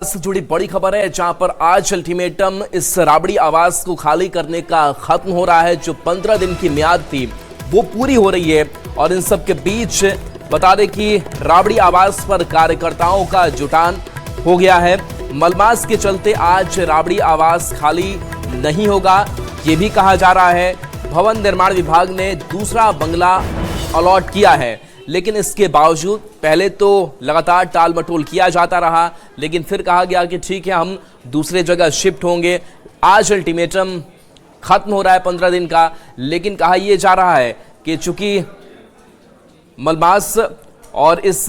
से जुड़ी बड़ी खबर है जहां पर आज अल्टीमेटम इस राबड़ी आवास को खाली करने का खत्म हो रहा है। जो 15 दिन की मियाद थी वो पूरी हो रही है और इन सब के बीच बता दें कि राबड़ी आवास पर कार्यकर्ताओं का जुटान हो गया है। मलमास के चलते आज राबड़ी आवास खाली नहीं होगा ये भी कहा जा रहा है। भवन निर्माण विभाग ने दूसरा बंगला अलॉट किया है, लेकिन इसके बावजूद पहले तो लगातार टाल मटोल किया जाता रहा, लेकिन फिर कहा गया कि ठीक है हम दूसरे जगह शिफ्ट होंगे। आज अल्टीमेटम खत्म हो रहा है 15 दिन का, लेकिन कहा यह जा रहा है कि चूंकि मलमास और इस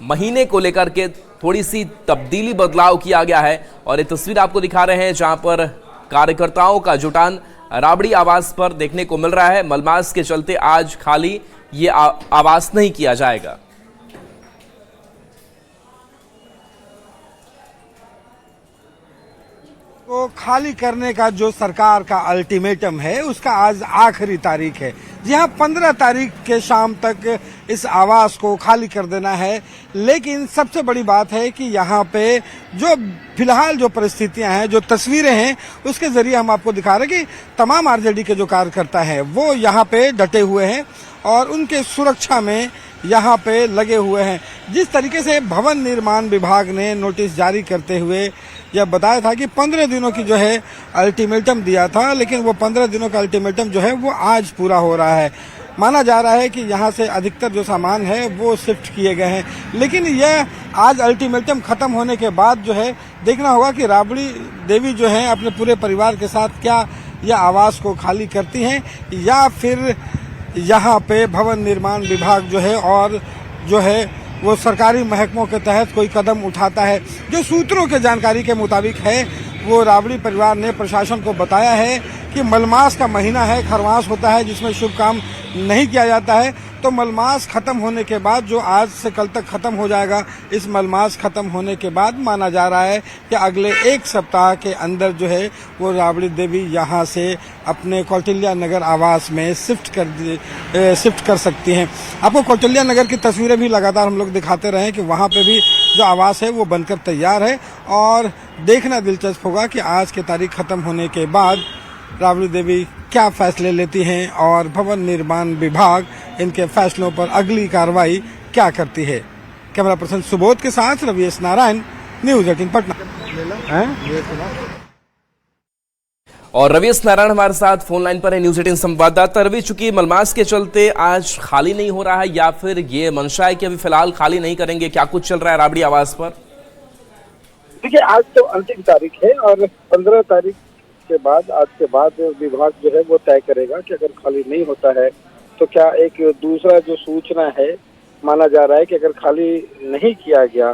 महीने को लेकर के थोड़ी सी तब्दीली बदलाव किया गया है। और ये तस्वीर आपको दिखा रहे हैं जहां पर कार्यकर्ताओं का जुटान राबड़ी आवास पर देखने को मिल रहा है। मलमास के चलते आज खाली ये आवास नहीं किया जाएगा। तो खाली करने का जो सरकार का अल्टीमेटम है उसका आज आखिरी तारीख है। जी हाँ, 15 तारीख के शाम तक इस आवास को खाली कर देना है। लेकिन सबसे बड़ी बात है कि यहाँ पे जो फिलहाल जो परिस्थितियां हैं, जो तस्वीरें हैं, उसके जरिए हम आपको दिखा रहे हैं कि तमाम आरजेडी के जो कार्यकर्ता हैं वो यहाँ पे डटे हुए हैं और उनके सुरक्षा में यहाँ पे लगे हुए हैं। जिस तरीके से भवन निर्माण विभाग ने नोटिस जारी करते हुए यह बताया था कि 15 दिनों की जो है अल्टीमेटम दिया था, लेकिन वो 15 दिनों का अल्टीमेटम जो है वो आज पूरा हो रहा है। माना जा रहा है कि यहाँ से अधिकतर जो सामान है वो शिफ्ट किए गए हैं। लेकिन यह आज अल्टीमेटम खत्म होने के बाद जो है देखना होगा कि राबड़ी देवी जो है अपने पूरे परिवार के साथ क्या यह आवास को खाली करती हैं या फिर यहाँ पे भवन निर्माण विभाग जो है और जो है वो सरकारी महकमों के तहत कोई कदम उठाता है। जो सूत्रों के जानकारी के मुताबिक है वो राबड़ी परिवार ने प्रशासन को बताया है कि मलमास का महीना है, खरमास होता है जिसमें शुभ काम नहीं किया जाता है। तो मलमास खत्म होने के बाद जो आज से कल तक खत्म हो जाएगा, इस मलमास खत्म होने के बाद माना जा रहा है कि अगले एक सप्ताह के अंदर जो है वो राबड़ी देवी यहाँ से अपने कौटिल्या नगर आवास में शिफ्ट कर सकती हैं। आपको कौटिल्या नगर की तस्वीरें भी लगातार हम लोग दिखाते रहे कि वहाँ पे भी जो आवास है वो बनकर तैयार है और देखना दिलचस्प होगा कि आज की तारीख खत्म होने के बाद राबड़ी देवी क्या फैसले लेती हैं और भवन निर्माण विभाग इनके फैसलों पर अगली कार्रवाई क्या करती है। कैमरा पर्सन सुबोध के साथ रवीश नारायण, न्यूज़ 18 पटना। और रवीश नारायण हमारे साथ फोन लाइन पर है, न्यूज़ 18 संवाददाता। रवि, चूंकि मलमास के चलते आज खाली नहीं हो रहा है या फिर ये मंशा है कि अभी फिलहाल खाली नहीं करेंगे, क्या कुछ चल रहा है राबड़ी आवास पर? देखिए, आज तो अंतिम तारीख है और 15 तारीख के बाद, आज के बाद विभाग जो है वो तय करेगा कि अगर खाली नहीं होता है तो क्या एक दूसरा जो सूचना है, माना जा रहा है कि अगर खाली नहीं किया गया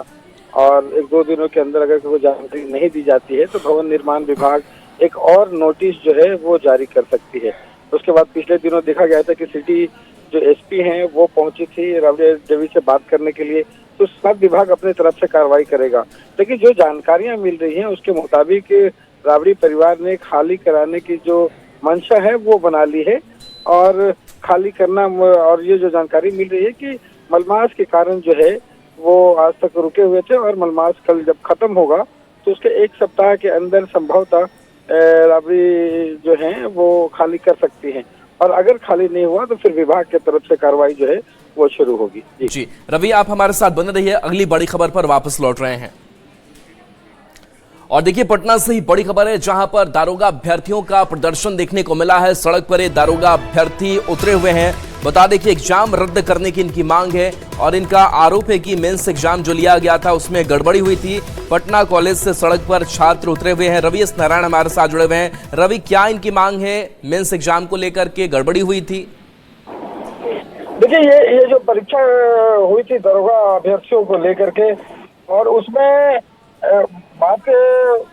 और 1-2 दिनों के अंदर अगर कोई जानकारी नहीं दी जाती है तो भवन निर्माण विभाग एक और नोटिस जो है वो जारी कर सकती है। उसके बाद पिछले दिनों देखा गया था कि सिटी जो एसपी हैं वो पहुंची थी राबड़ी देवी से बात करने के लिए, तो उसके बाद विभाग अपनी तरफ से कार्रवाई करेगा। लेकिन जो जानकारियां मिल रही हैं उसके मुताबिक राबड़ी परिवार ने खाली कराने की जो मंशा है वो बना ली है और खाली करना, और ये जो जानकारी मिल रही है कि मलमास के कारण जो है वो आज तक रुके हुए थे और मलमास कल जब खत्म होगा तो उसके एक सप्ताह के अंदर संभवतः राबड़ी जो है वो खाली कर सकती हैं और अगर खाली नहीं हुआ तो फिर विभाग की तरफ से कार्रवाई जो है वो शुरू होगी। जी रवि, आप हमारे साथ बने रहिए, अगली बड़ी खबर पर वापस लौट रहे हैं। और देखिए, पटना से ही बड़ी खबर है जहां पर दारोगा अभ्यर्थियों का प्रदर्शन देखने को मिला है। सड़क पर ये दारोगा अभ्यर्थी उतरे हुए हैं। बता दें कि एग्जाम रद्द करने की इनकी मांग है और इनका आरोप है कि मेंस एग्जाम जो लिया गया था उसमें गड़बड़ी हुई थी। पटना कॉलेज से सड़क पर छात्र उतरे हुए हैं। रवीश नारायण हमारे साथ जुड़े हुए हैं। रवि, क्या इनकी मांग है? मेंस एग्जाम को लेकर के गड़बड़ी हुई थी? देखिए, ये जो परीक्षा हुई थी दारोगा अभ्यर्थियों को लेकर के, और उसमें बात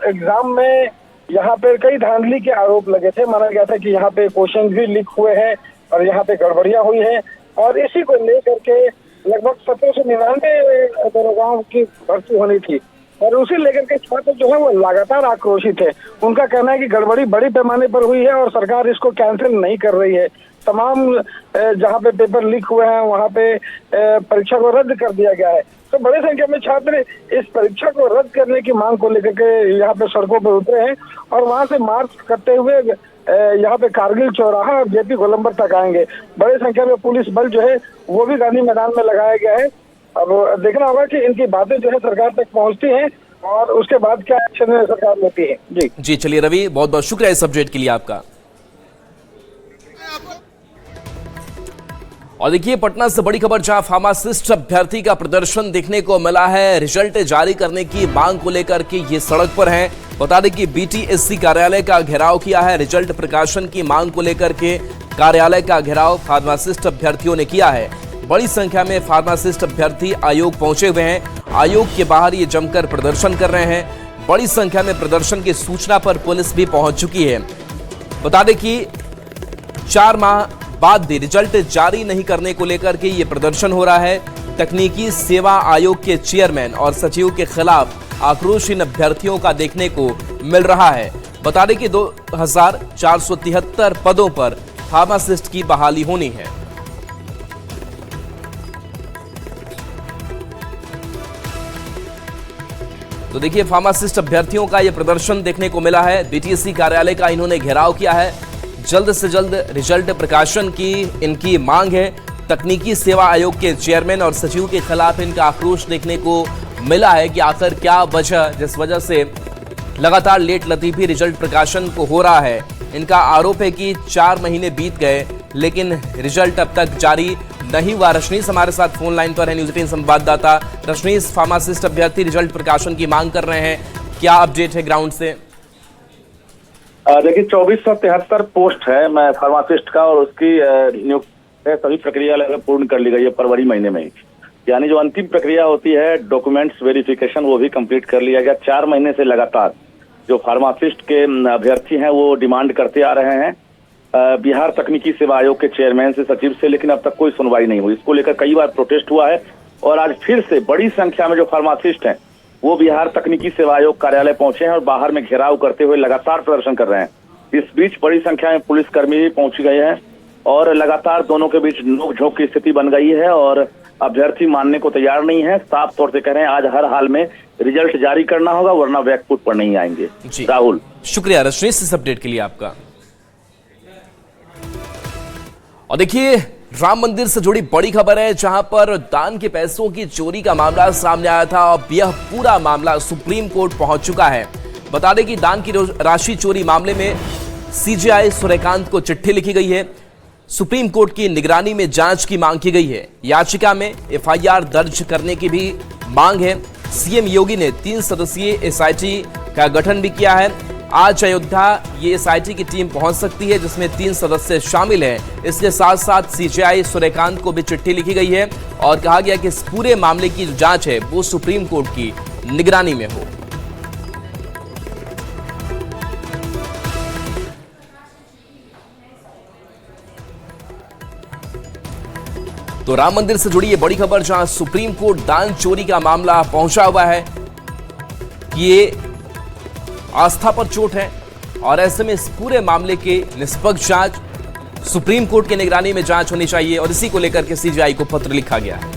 एग्जाम में यहाँ पे कई धांधली के आरोप लगे थे। माना गया था कि यहाँ पे क्वेश्चन भी लीक हुए हैं और यहाँ पे गड़बड़ियां हुई हैं और इसी को लेकर के लगभग 17 से 99 दारोगाओं की भर्ती होनी थी और उसे लेकर के छात्र जो है वो लगातार आक्रोशित है। उनका कहना है कि गड़बड़ी बड़ी पैमाने पर हुई है और सरकार इसको कैंसिल नहीं कर रही है। तमाम जहाँ पे पेपर लीक हुए हैं वहाँ पे परीक्षा को रद्द कर दिया गया है। तो बड़ी संख्या में छात्र इस परीक्षा को रद्द करने की मांग को लेकर के यहाँ पे सड़कों पर उतरे हैं और वहाँ से मार्च करते हुए यहाँ पे कारगिल चौराहा और जेपी गोलंबर तक आएंगे। बड़ी संख्या में पुलिस बल जो है वो भी गांधी मैदान में लगाया गया है। अब देखना होगा कि इनकी बातें जो है सरकार तक पहुंचती हैं और उसके बाद क्या एक्शन सरकार लेती है। जी चलिए रवि, बहुत बहुत शुक्रिया इस अपडेट के लिए आपका। और देखिए पटना से बड़ी खबर, जहां फार्मासिस्ट अभ्यर्थी का प्रदर्शन देखने को मिला है। रिजल्ट जारी करने की मांग को लेकर के ये सड़क पर हैं। बता दें कि बीटीएससी कार्यालय का घेराव किया है। रिजल्ट प्रकाशन की मांग को लेकर के कार्यालय का घेराव फार्मासिस्ट अभ्यर्थियों ने किया है। बड़ी संख्या में फार्मासिस्ट अभ्यर्थी आयोग पहुंचे हुए हैं। आयोग के बाहर ये जमकर प्रदर्शन कर रहे हैं। बड़ी संख्या में प्रदर्शन की सूचना पर पुलिस भी पहुंच चुकी है। बता दें कि 4 माह बाद भी रिजल्ट जारी नहीं करने को लेकर के ये प्रदर्शन हो रहा है। तकनीकी सेवा आयोग के चेयरमैन और सचिव के खिलाफ आक्रोश इन अभ्यर्थियों का देखने को मिल रहा है। बता दें कि 2473 पदों पर फार्मासिस्ट की बहाली होनी है। तो देखिए फार्मासिस्ट अभ्यर्थियों का यह प्रदर्शन देखने को मिला है। बीटीएससी कार्यालय का इन्होंने घेराव किया है। जल्द से जल्द रिजल्ट प्रकाशन की इनकी मांग है। तकनीकी सेवा आयोग के चेयरमैन और सचिव के खिलाफ इनका आक्रोश देखने को मिला है कि आखिर क्या वजह, जिस वजह से लगातार लेट लतीफी रिजल्ट प्रकाशन को हो रहा है। इनका आरोप है कि 4 महीने बीत गए लेकिन रिजल्ट अब तक जारी नहीं हुआ। रशनीस हमारे साथ फोन लाइन पर है, न्यूज़ 18 संवाददाता। रशनीस, फार्मासिस्ट अभ्यर्थी रिजल्ट प्रकाशन की मांग कर रहे हैं, क्या अपडेट है ग्राउंड से? देखिए 2473 पोस्ट है मैं फार्मासिस्ट का और उसकी नियुक्ति सभी प्रक्रिया लगभग पूर्ण कर ली गई है फरवरी महीने में ही। यानी जो अंतिम प्रक्रिया होती है डॉक्यूमेंट्स वेरिफिकेशन वो भी कंप्लीट कर लिया गया। 4 महीने से लगातार जो फार्मासिस्ट के अभ्यर्थी हैं वो डिमांड करते आ रहे हैं बिहार तकनीकी सेवा आयोग के चेयरमैन से, सचिव से, लेकिन अब तक कोई सुनवाई नहीं हुई। इसको लेकर कई बार प्रोटेस्ट हुआ है और आज फिर से बड़ी संख्या में जो फार्मासिस्ट हैं वो बिहार तकनीकी सेवा आयोग कार्यालय पहुंचे हैं और बाहर में घेराव करते हुए लगातार प्रदर्शन कर रहे हैं। इस बीच बड़ी संख्या में पुलिसकर्मी भी पहुंच गए हैं और लगातार दोनों के बीच नोकझोंक की स्थिति बन गई है और अभ्यर्थी मानने को तैयार नहीं है। साफ तौर से कह रहे हैं आज हर हाल में रिजल्ट जारी करना होगा वरना बैकफुट पर नहीं आएंगे। राहुल, शुक्रिया रशनीस इस अपडेट के लिए आपका। और देखिए राम मंदिर से जुड़ी बड़ी खबर है, जहां पर दान के पैसों की चोरी का मामला सामने आया था। अब यह पूरा मामला सुप्रीम कोर्ट पहुंच चुका है। बता दें कि दान की राशि चोरी मामले में सीजेआई सूर्यकांत को चिट्ठी लिखी गई है। सुप्रीम कोर्ट की निगरानी में जांच की मांग की गई है। याचिका में एफआईआर दर्ज करने की भी मांग है। सीएम योगी ने 3 सदस्यीय एसआईटी का गठन भी किया है। आज अयोध्या ये एसआईटी की टीम पहुंच सकती है जिसमें 3 सदस्य शामिल हैं। इसके साथ साथ सीजेआई सूर्यकांत को भी चिट्ठी लिखी गई है और कहा गया कि इस पूरे मामले की जो जांच है वो सुप्रीम कोर्ट की निगरानी में हो। तो राम मंदिर से जुड़ी ये बड़ी खबर, जहां सुप्रीम कोर्ट दान चोरी का मामला पहुंचा हुआ है। ये आस्था पर चोट है और ऐसे में इस पूरे मामले की निष्पक्ष जांच सुप्रीम कोर्ट की निगरानी में जांच होनी चाहिए और इसी को लेकर के सीजेआई को पत्र लिखा गया है।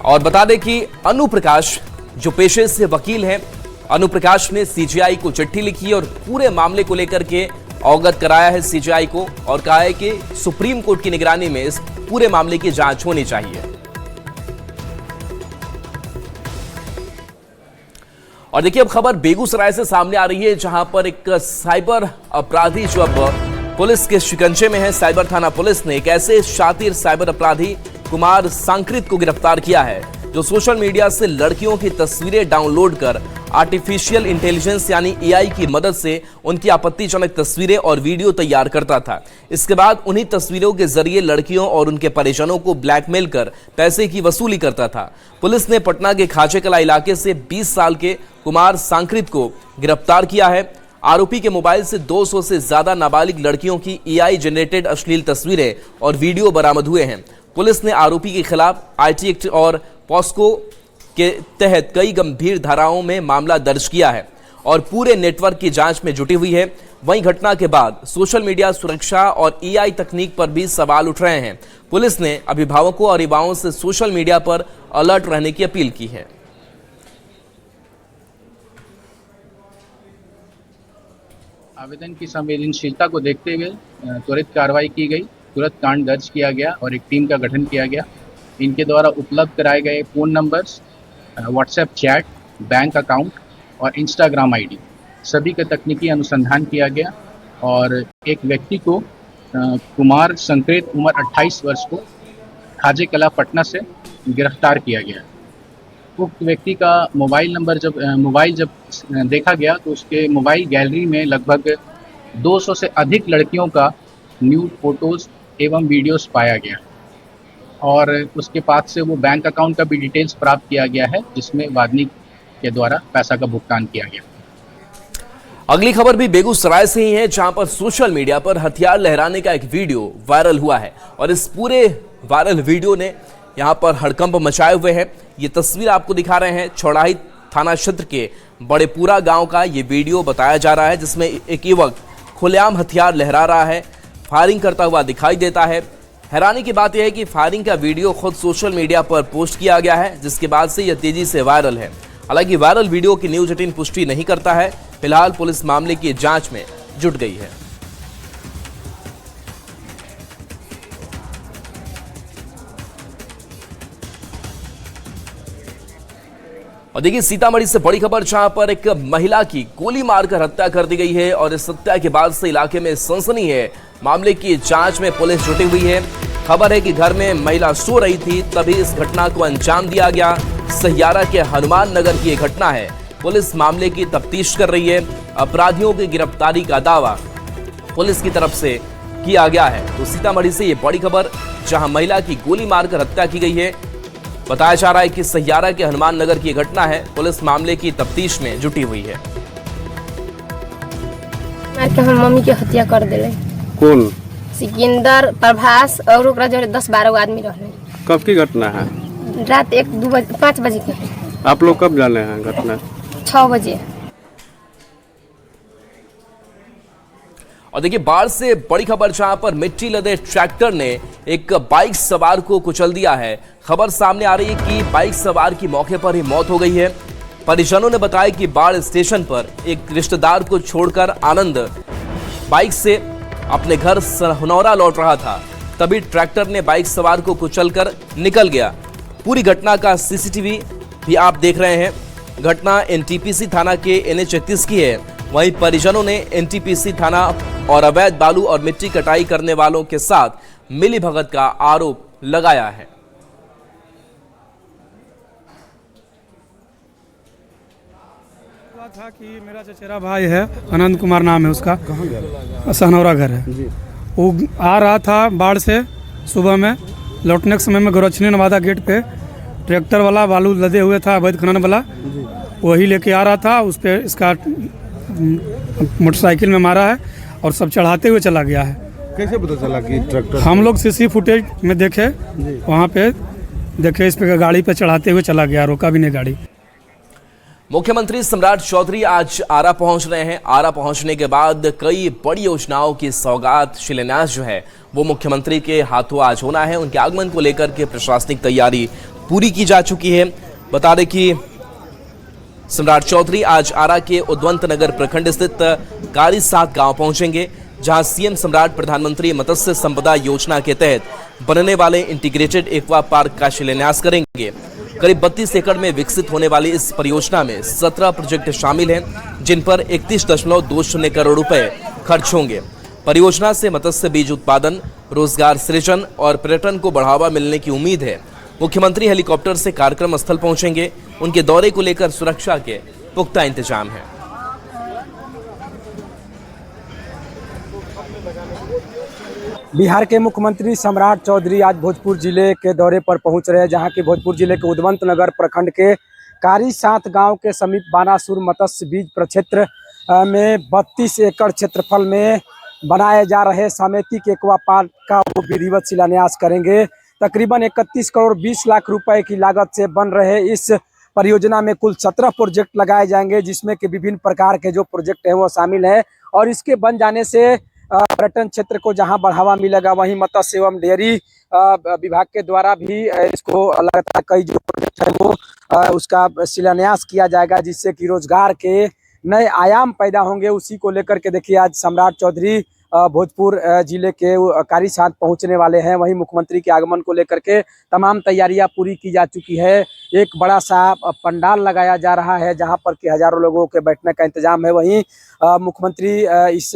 और बता दें कि अनु प्रकाश जो पेशे से वकील हैं, अनु प्रकाश ने सीजेआई को चिट्ठी लिखी और पूरे मामले को लेकर के अवगत कराया है सीजेआई को और कहा है कि सुप्रीम कोर्ट की निगरानी में इस पूरे मामले की जांच होनी चाहिए। और देखिए अब खबर बेगूसराय से सामने आ रही है, जहां पर एक साइबर अपराधी जो अब पुलिस के शिकंजे में है। साइबर थाना पुलिस ने एक ऐसे शातिर साइबर अपराधी कुमार सांकृत को गिरफ्तार किया है जो सोशल मीडिया से लड़कियों की तस्वीरें डाउनलोड कर आर्टिफिशियल इंटेलिजेंस यानी एआई की मदद से उनकी आपत्तिजनक तस्वीरें और वीडियो तैयार करता था। इसके बाद उन्हीं तस्वीरों के जरिए लड़कियों और उनके परिजनों को ब्लैकमेल कर पैसे की वसूली करता था। पुलिस ने पटना के खाजेकला इलाके से 20 साल के कुमार सांकृत को गिरफ्तार किया है। आरोपी के मोबाइल से 200 से ज्यादा नाबालिग लड़कियों की एआई जनरेटेड अश्लील तस्वीरें और वीडियो बरामद हुए हैं। पुलिस ने आरोपी के खिलाफ आईटी एक्ट और पॉस्को के तहत कई गंभीर धाराओं में मामला दर्ज किया है और पूरे नेटवर्क की जांच में जुटी हुई है। वहीं घटना के बाद सोशल मीडिया सुरक्षा और एआई तकनीक पर भी सवाल उठ रहे हैं। पुलिस ने अभिभावकों और युवाओं से सोशल मीडिया पर अलर्ट रहने की अपील की है। आवेदन की संवेदनशीलता को देखते हुए त्वरित कार्रवाई की गई, तुरंत कांड दर्ज किया गया और एक टीम का गठन किया गया। इनके द्वारा उपलब्ध कराए गए phone numbers, WhatsApp chat, bank account और इंस्टाग्राम आईडी सभी का तकनीकी अनुसंधान किया गया और एक व्यक्ति को कुमार संकेत उम्र 28 वर्ष को खाजे कला पटना से गिरफ्तार किया गया। उक्त व्यक्ति का मोबाइल जब देखा गया तो उसके मोबाइल गैलरी में लगभग 200 से अधिक लड़कियों का न्यूड फोटोज एवं वीडियोस पाया गया और उसके पास से वो बैंक अकाउंट का भी डिटेल्स प्राप्त किया गया है, जिसमें वादनी के द्वारा पैसा का भुगतान किया गया। अगली खबर भी बेगूसराय से ही है, जहां पर सोशल मीडिया पर हथियार लहराने का एक वीडियो वायरल हुआ है और इस पूरे वायरल वीडियो ने यहां पर हड़कंप मचाए हुए है। ये तस्वीर आपको दिखा रहे हैं चौड़ाही थाना क्षेत्र के बड़ेपुरा गांव का ये वीडियो बताया जा रहा है, जिसमें एक युवक खुलेआम हथियार लहरा रहा है, फायरिंग करता हुआ दिखाई देता है। हैरानी की बात यह है कि फायरिंग का वीडियो खुद सोशल मीडिया पर पोस्ट किया गया है, जिसके बाद से यह तेजी से वायरल है। हालांकि वायरल वीडियो की न्यूज़ 18 पुष्टि नहीं करता है। फिलहाल पुलिस मामले की जांच में जुट गई है। और देखिए सीतामढ़ी से बड़ी खबर, जहां पर एक महिला की गोली मारकर हत्या कर दी गई है और इस हत्या के बाद से इलाके में सनसनी है। मामले की जांच में पुलिस जुटी हुई है। खबर है कि घर में महिला सो रही थी, तभी इस घटना को अंजाम दिया गया। सहियारा के हनुमान नगर की यह घटना है। पुलिस मामले की तफ्तीश कर रही है। अपराधियों की गिरफ्तारी का दावा पुलिस की तरफ से किया गया है। तो सीतामढ़ी से ये बड़ी खबर, जहां महिला की गोली मारकर हत्या की गई है। बताया जा रहा है कि सहियारा के हनुमान नगर की घटना है। पुलिस मामले की तफ्तीश में जुटी हुई है। हम मम्मी की हत्या कर दिले। कौन? सिकंदर, प्रभास और ओकरा जो 10-12 आदमी रहले। कब की घटना है? रात 5 बजे के। आप लोग कब जाने हैं घटना? 6 बजे। और देखिए बाढ़ से बड़ी खबर, जहां पर मिट्टी लदे ट्रैक्टर ने एक बाइक सवार को कुचल दिया है। खबर सामने आ रही है कि बाइक सवार की मौके पर ही मौत हो गई है। परिजनों ने बताया कि बाढ़ स्टेशन पर एक रिश्तेदार को छोड़कर आनंद बाइक से अपने घर सनौरा लौट रहा था, तभी ट्रैक्टर ने बाइक सवार को कुचलकर निकल गया। पूरी घटना का सीसीटीवी भी आप देख रहे हैं। घटना एनटीपीसी थाना के NH31 की है। वहीं परिजनों ने एनटीपीसी थाना और अवैध बालू और मिट्टी कटाई करने वालों के साथ मिलीभगत का आरोप लगाया है। था कि मेरा चचेरा भाई है, आनंद कुमार नाम है उसका, सनौरा घर है। वो आ रहा था बाढ़ से सुबह में, लौटने के समय में गोरक्षणी नवादा गेट पे ट्रैक्टर वाला बालू लदे हुए था, अवैध खनन वाला, वही लेके आ रहा था। उस पर इसका मोटरसाइकिल में मारा है और सब चढ़ाते हुए चला गया है। कैसे पता चला कि ट्रैक्टर? हम लोग सीसी फुटेज में देखे, वहाँ पे देखे इस पे गाड़ी पे चढ़ाते हुए चला गया, रोका भी नहीं गाड़ी। मुख्यमंत्री सम्राट चौधरी आज आरा पहुंच रहे हैं। आरा पहुंचने के बाद कई बड़ी योजनाओं की सौगात शिलान्यास जो है वो मुख्यमंत्री के हाथों आज होना है। उनके आगमन को लेकर के प्रशासनिक तैयारी पूरी की जा चुकी है। बता दें कि सम्राट चौधरी आज आरा के उद्वंत नगर प्रखंड स्थित कारी 7 गांव पहुंचेंगे, जहां सीएम सम्राट प्रधानमंत्री मत्स्य संपदा योजना के तहत बनने वाले इंटीग्रेटेड एक्वा पार्क का शिलान्यास करेंगे। करीब 32 एकड़ में विकसित होने वाली इस परियोजना में 17 प्रोजेक्ट शामिल हैं, जिन पर 31.20 करोड़ रुपए खर्च होंगे। परियोजना से मत्स्य बीज उत्पादन, रोजगार सृजन और पर्यटन को बढ़ावा मिलने की उम्मीद है। मुख्यमंत्री हेलीकॉप्टर से कार्यक्रम स्थल पहुंचेंगे। उनके दौरे को लेकर सुरक्षा के पुख्ता इंतजाम है। बिहार के मुख्यमंत्री सम्राट चौधरी आज भोजपुर जिले के दौरे पर पहुंच रहे हैं, जहां की भोजपुर जिले के उद्वंत नगर प्रखंड के कारी 7 गांव के समीप बानासुर मत्स्य बीज प्रक्षेत्र में 32 एकड़ क्षेत्रफल में बनाए जा रहे सामेतिक एक्वा पार्क का वो विधिवत शिलान्यास करेंगे। तकरीबन 31 करोड़ 20 लाख रुपए की लागत से बन रहे इस परियोजना में कुल 17 प्रोजेक्ट लगाए जाएंगे, जिसमें कि विभिन्न प्रकार के जो प्रोजेक्ट हैं वो शामिल है। और इसके बन जाने से पर्यटन क्षेत्र को जहां बढ़ावा मिलेगा, वहीं मत्स्य एवं डेयरी विभाग के द्वारा भी इसको लगातार कई जो प्रोजेक्ट है वो उसका शिलान्यास किया जाएगा, जिससे कि रोजगार के नए आयाम पैदा होंगे। उसी को लेकर के देखिए आज सम्राट चौधरी भोजपुर जिले के कारी साथ पहुंचने वाले हैं। वहीं मुख्यमंत्री के आगमन को लेकर के तमाम तैयारियां पूरी की जा चुकी है। एक बड़ा सा पंडाल लगाया जा रहा है जहां पर कि हजारों लोगों के बैठने का इंतजाम है। वहीं मुख्यमंत्री इस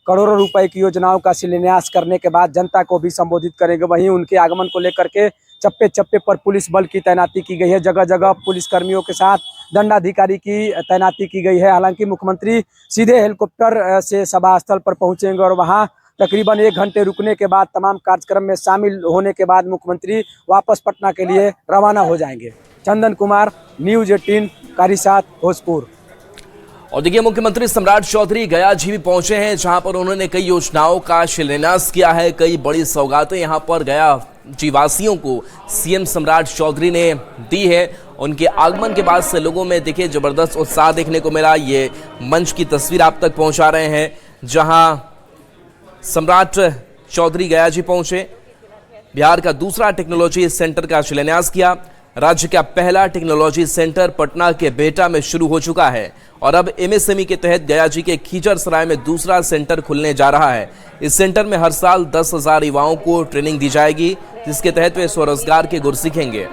करोड़ों रुपए की योजनाओं का शिलान्यास करने के बाद जनता को भी संबोधित करेंगे। वहीं उनके आगमन को लेकर के चप्पे चप्पे पर पुलिस बल की तैनाती की गई है। जगह जगह पुलिस कर्मियों के साथ दंडाधिकारी की तैनाती की गई है। हालांकि मुख्यमंत्री सीधे हेलीकॉप्टर से सभा स्थल पर पहुंचेंगे और वहां तकरीबन 1 घंटे रुकने के बाद तमाम कार्यक्रम में शामिल होने के बाद मुख्यमंत्री वापस पटना के लिए रवाना हो जाएंगे। चंदन कुमार, न्यूज 18, कारीसात, भोजपुर। और देखिए मुख्यमंत्री सम्राट चौधरी गया झीवी पहुंचे हैं, जहां पर उन्होंने कई योजनाओं का शिलान्यास किया है। कई बड़ी सौगातें यहां पर गया जीवासियों को सीएम सम्राट चौधरी ने दी है। उनके आगमन के बाद से लोगों में देखिए जबरदस्त उत्साह देखने को मिला। ये मंच की तस्वीर आप तक पहुंचा रहे हैं, जहां सम्राट चौधरी गया जी पहुंचे। बिहार का दूसरा टेक्नोलॉजी सेंटर का शिलान्यास किया। राज्य का पहला टेक्नोलॉजी सेंटर पटना के बेहटा में शुरू हो चुका है और अब एमएसएमई के तहत गया जी के खीचरसराय में दूसरा सेंटर खुलने जा रहा है। इस सेंटर में हर साल 10,000 युवाओं को ट्रेनिंग दी जाएगी, जिसके तहत वे स्वरोजगार के गुर सीखेंगे।